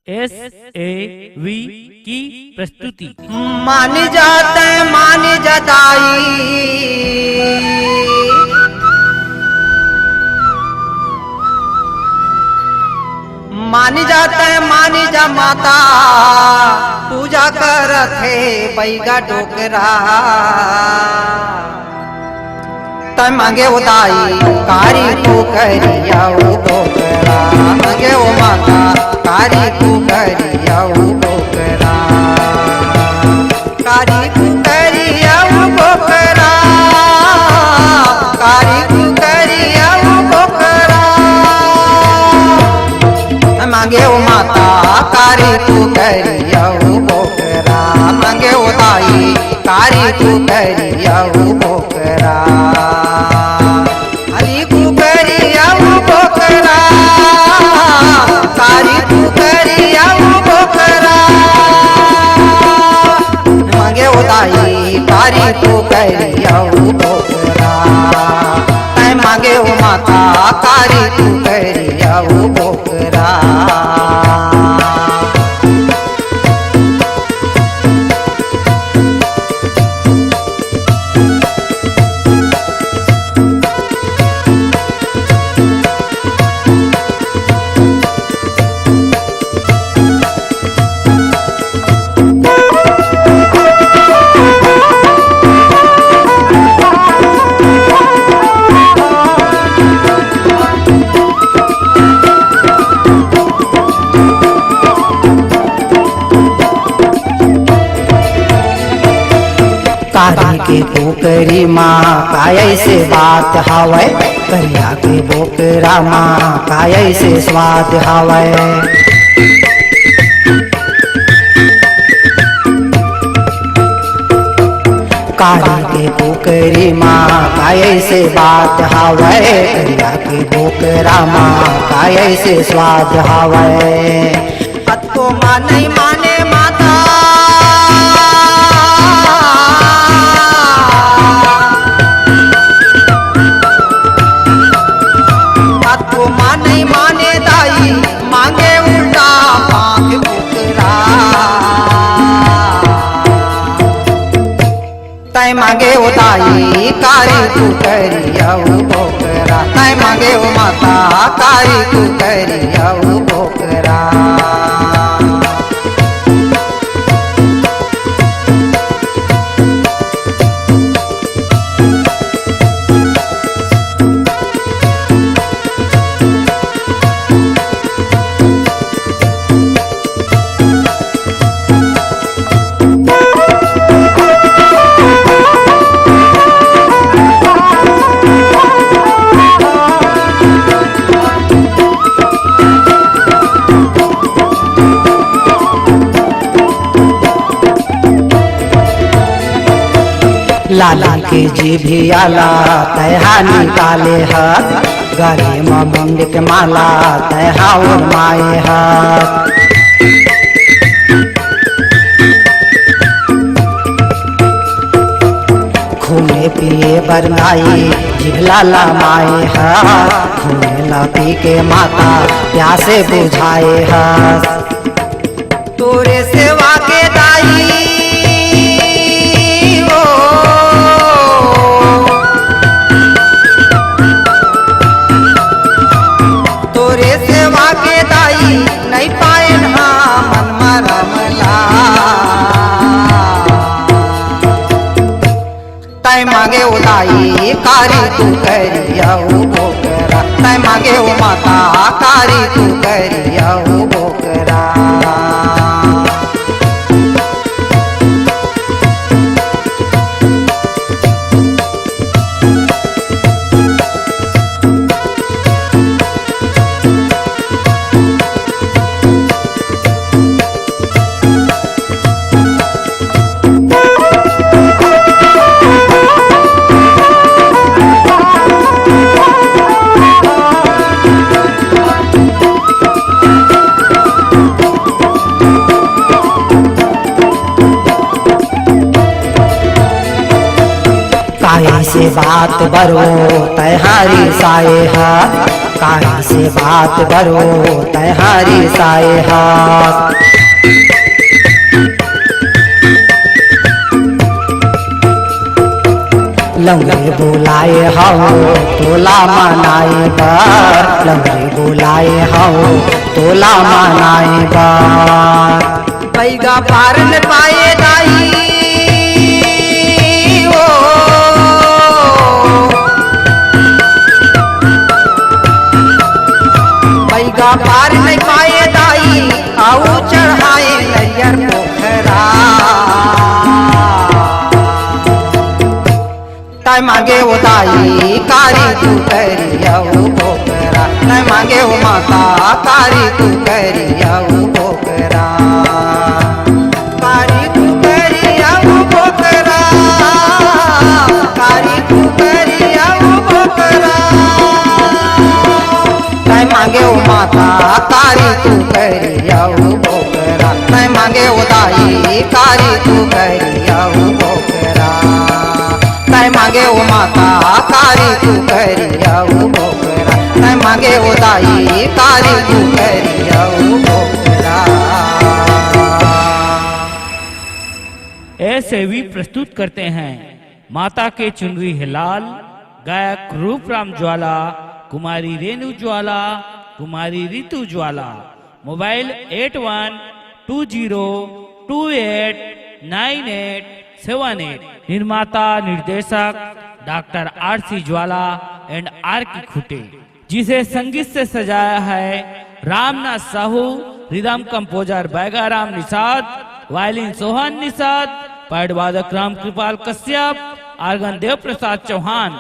SAV की प्रस्तुति। मान जाते मान जताई, मान जाते मान जा माता, पूजा करथे बैगा डोकरा। तय मांगे उदाई कारी को करिया डोकरा, मांगे ओ माता कारी को करिया डोकरा, कारी को करिया डोकरा, कारी को करिया डोकरा। मांगे ओ माता कारी को करिया डोकरा, मांगे ओ दाई कारी को करिया डोकरा, हरी को करिया डोकरा, कारी को करिया डोकरा। मांगे ओ दाई कारी को करिया डोकरा, तै मांगे ओ माता कारी को करिया डोकरा। कारी के पोकरी माँ काय से बात हावै, करिया के बोकरा माँ काय से स्वाद हावै। कारी के पोकरी माँ काय से बात हावै, करिया के बोकरा माँ काय से स्वाद हावै। अतो माने माने माता, माने माने दाई मांगे उल्टा पाख बोकरा। तय मांगे ओ दाई कारी तू करिया बोकरा, तय मांगे ओ माता कारी तू करिया बोकरा। लाला के जीभियाला तैहा निकाले हाथ, गले में मुंड के माला तैहा उड़माए हाथ। खूने पिए बरनाई जिभलाला माए हाथ, खूने ला पी के माता प्यासे बुझाए हाथ। तोरे सेवा के दाई नहीं पाए मन मरमला। तय मांगे ओ दाई कारी तू करिया बोकरा, तय मांगे ओ माता कारी तू करिया बोकरा। काहे से बात बरो तैहारी साए हाथ, काहे से बात बरो तैहारी साए हाथ। लंगड़े बुलाए हो तोला मनाए बार, लंगड़े बुलाए हो तोला मनाए बार। पैगा पार न पाए दाई ओ, पैगा पार न पाए दाई आओ चढ़ाए नैयर पोखरा। तय मांगे वो दाई कारी तू करियऊ पोखरा, तय मांगे वो माता कारी तू करियऊ पोखरा, कारी तू करियऊ पोखरा, कारी तू करियऊ पोखरा। तय मांगे वो माता कारी तू करियऊ पोखरा, तय मांगे वो दाई कारी तू करियऊ पोखरा, तय मांगे वो माता कारी तू करियऊ पोखरा, तय मांगे वो दाई कारी तू करियऊ पोखरा। ऐसे भी प्रस्तुत करते हैं माता के चुनरी है लाल, गायक रूपराम ज्वाला, कुमारी रेणु ज्वाला, कुमारी रितु ज्वाला। मोबाइल 8120289878। निर्माता निर्देशक doctor RC Jwala and RK Khute. जिसे संगीत से सजाया है Ramnath Sahu, rhythm composer Baigaram Nishad, violin Sohan Nishad, pad वादक राम कृपाल कश्यप, आर्गन देव प्रसाद चौहान।